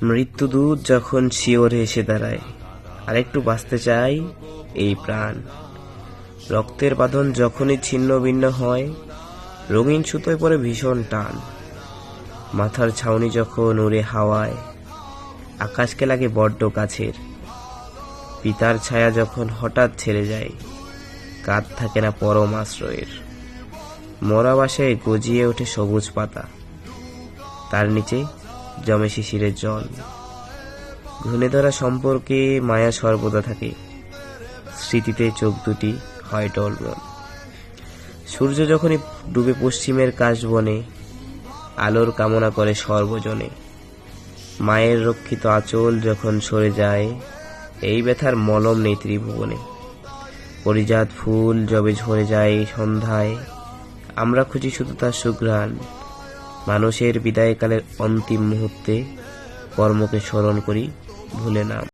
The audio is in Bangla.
মৃত্যুদূত যখন শিওরে এসে দাঁড়ায়, আরেকটু বাঁচতে চাই এই প্রাণ। রক্তের বাঁধন যখনই ছিন্ন ভিন্ন হয়, রঙিন সুতোয় পড়ে ভীষণ টান। মাথার ছাউনি যখন উড়ে হাওয়ায়, আকাশকে লাগে বড্ড কাছের। পিতার ছায়া যখন হঠাৎ ছেড়ে যায়, কাঁধ থাকে না পরম আশ্রয়ের। মরা বাসায় গজিয়ে ওঠে সবুজ পাতা, তার নিচে জমে শিশিরের জল। ঘুণে ধরা সম্পর্কে মায়া সর্বদা থাকে, স্মৃতিতে চোখ দুটি হয় টলমল। সূর্য যখনই ডুবে পশ্চিমের কাশবনে, আলোর কামনা করে সর্বজনে। মায়ের রক্ষিত আঁচল যখন সরে যায়, এই ব্যথার মলম নেই ত্রিভুবনে। পরিজাত ফুল যবে ঝরে যায় সন্ধ্যায়, আমরা খুঁজি শুধু তার সুঘ্রাণ। মানুষের বিদায়কালের অন্তিম মুহূর্তে কর্মকে স্মরণ করি ভুলে না।